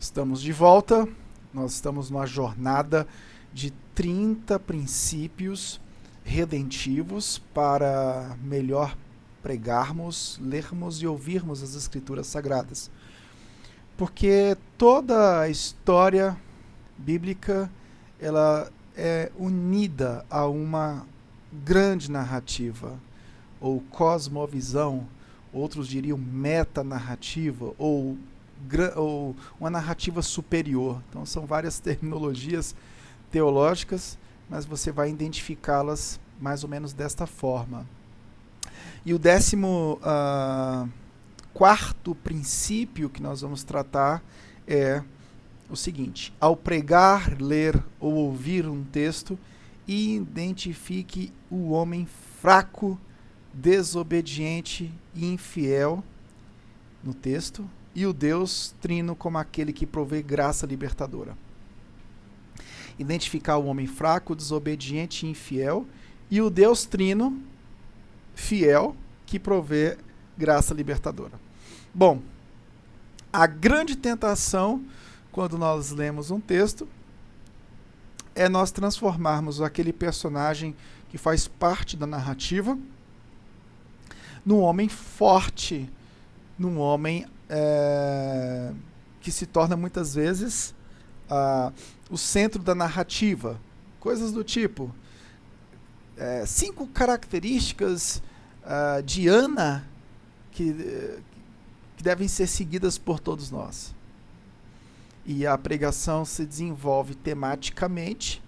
Estamos de volta, nós estamos numa jornada de 30 princípios redentivos para melhor pregarmos, lermos e ouvirmos as Escrituras Sagradas. Porque toda a história bíblica ela é unida a uma grande narrativa, ou cosmovisão, outros diriam metanarrativa, ou uma narrativa superior. Então são várias terminologias teológicas, mas você vai identificá-las mais ou menos desta forma. E o 14º princípio que nós vamos tratar é o seguinte: ao pregar, ler ou ouvir um texto, identifique o homem fraco, desobediente e infiel no texto, e o Deus trino como aquele que provê graça libertadora. Identificar o homem fraco, desobediente e infiel, e o Deus trino, fiel, que provê graça libertadora. Bom, a grande tentação, quando nós lemos um texto, é nós transformarmos aquele personagem que faz parte da narrativa num homem forte, num homem que se torna muitas vezes o centro da narrativa. Coisas do tipo 5 características de Ana que devem ser seguidas por todos nós. E a pregação se desenvolve tematicamente,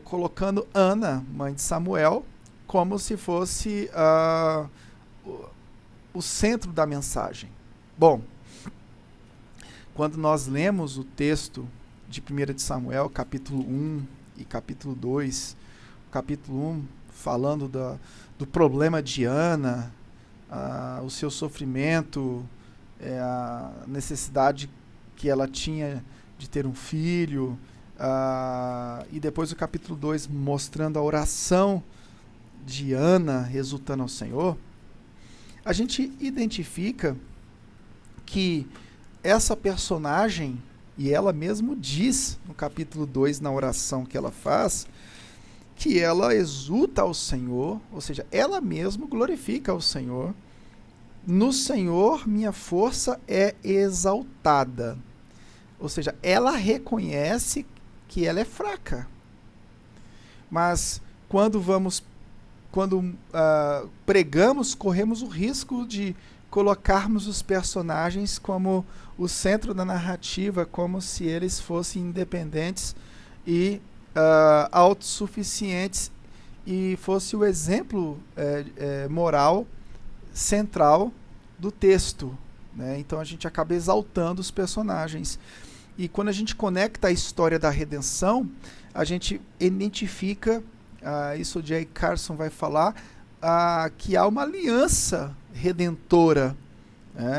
colocando Ana, mãe de Samuel, como se fosse o centro da mensagem. Bom, quando nós lemos o texto de 1 de Samuel, capítulo 1 e capítulo 2, capítulo 1 falando do problema de Ana, o seu sofrimento, a necessidade que ela tinha de ter um filho, e depois o capítulo 2 mostrando a oração de Ana resultando ao Senhor, a gente identifica que essa personagem, e ela mesmo diz no capítulo 2, na oração que ela faz, que ela exulta ao Senhor, ou seja, ela mesma glorifica ao Senhor. No Senhor minha força é exaltada. Ou seja, ela reconhece que ela é fraca. Mas quando pregamos, corremos o risco de colocarmos os personagens como o centro da narrativa, como se eles fossem independentes e autossuficientes, e fosse o exemplo moral central do texto, né? Então a gente acaba exaltando os personagens. E quando a gente conecta a história da redenção, a gente identifica, isso o J. Carson vai falar, que há uma aliança redentora.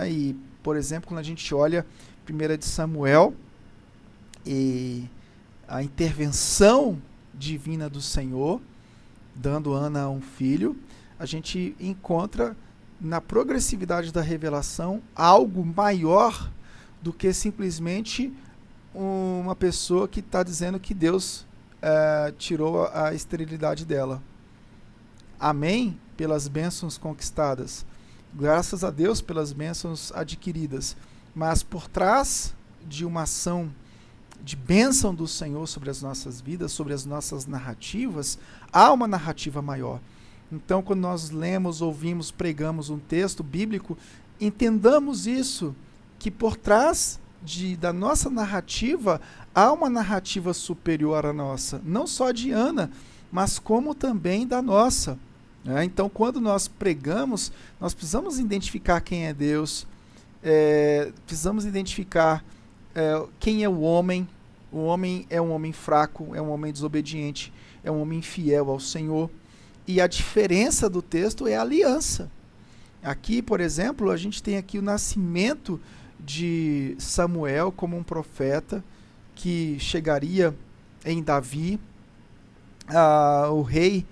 E, por exemplo, quando a gente olha 1 de Samuel e a intervenção divina do Senhor, dando Ana um filho, a gente encontra na progressividade da revelação algo maior do que simplesmente uma pessoa que está dizendo que Deus tirou a esterilidade dela. Amém pelas bênçãos conquistadas. Graças a Deus pelas bênçãos adquiridas. Mas por trás de uma ação de bênção do Senhor sobre as nossas vidas, sobre as nossas narrativas, há uma narrativa maior. Então, quando nós lemos, ouvimos, pregamos um texto bíblico, entendamos isso, que por trás da nossa narrativa, há uma narrativa superior à nossa, não só de Ana, mas como também da nossa. Então, quando nós pregamos, nós precisamos identificar quem é Deus, precisamos identificar quem é o homem. O homem é um homem fraco, é um homem desobediente, é um homem infiel ao Senhor. E a diferença do texto é a aliança. Aqui, por exemplo, a gente tem aqui o nascimento de Samuel como um profeta que chegaria em Davi, o rei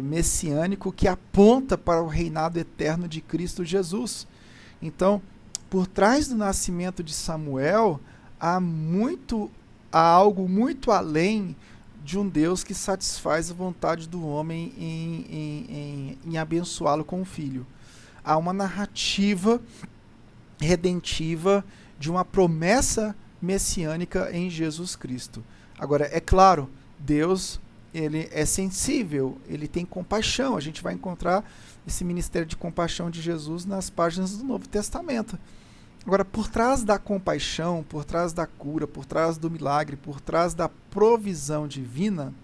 messiânico que aponta para o reinado eterno de Cristo Jesus. Então, por trás do nascimento de Samuel, há algo muito além de um Deus que satisfaz a vontade do homem em abençoá-lo com um filho. Há uma narrativa redentiva de uma promessa messiânica em Jesus Cristo. Agora, é claro, Deus, ele é sensível, ele tem compaixão. A gente vai encontrar esse ministério de compaixão de Jesus nas páginas do Novo Testamento. Agora, por trás da compaixão, por trás da cura, por trás do milagre, por trás da provisão divina,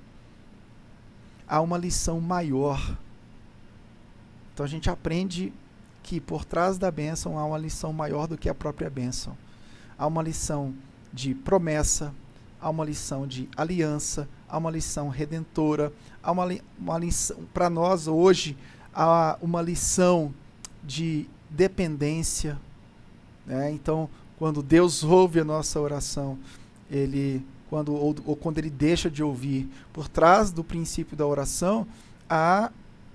há uma lição maior. Então a gente aprende que por trás da bênção há uma lição maior do que a própria bênção. Há uma lição de promessa, há uma lição de aliança, há uma lição redentora, há uma lição, para nós hoje, há uma lição de dependência. Então, quando Deus ouve a nossa oração, quando ele deixa de ouvir, por trás do princípio da oração, há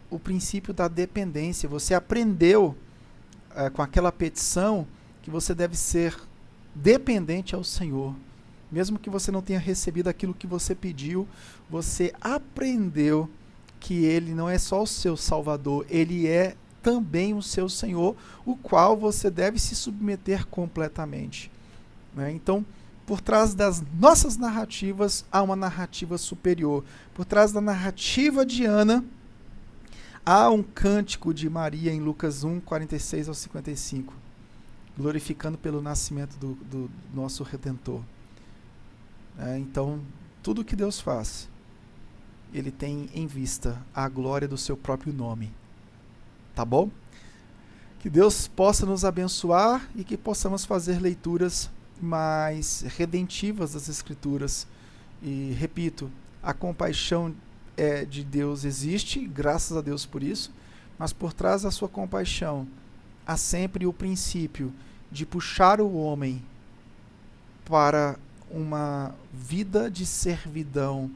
o princípio da dependência. Você aprendeu com aquela petição que você deve ser dependente ao Senhor. Mesmo que você não tenha recebido aquilo que você pediu, você aprendeu que Ele não é só o seu Salvador, Ele é também o seu Senhor, o qual você deve se submeter completamente. Então, por trás das nossas narrativas, há uma narrativa superior. Por trás da narrativa de Ana, há um cântico de Maria em Lucas 1, 46 ao 55, glorificando pelo nascimento do nosso Redentor. Então, tudo que Deus faz, Ele tem em vista a glória do seu próprio nome. Tá bom? Que Deus possa nos abençoar e que possamos fazer leituras mais redentivas das Escrituras. E, repito, a compaixão de Deus existe, graças a Deus por isso, mas por trás da sua compaixão há sempre o princípio de puxar o homem para uma vida de servidão,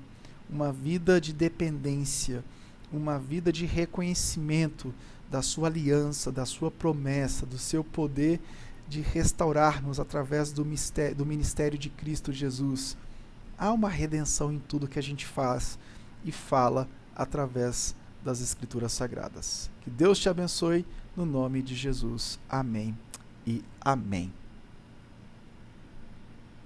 uma vida de dependência, uma vida de reconhecimento da sua aliança, da sua promessa, do seu poder de restaurar-nos através do ministério de Cristo Jesus. Há uma redenção em tudo que a gente faz e fala através das Escrituras Sagradas. Que Deus te abençoe no nome de Jesus. Amém e amém.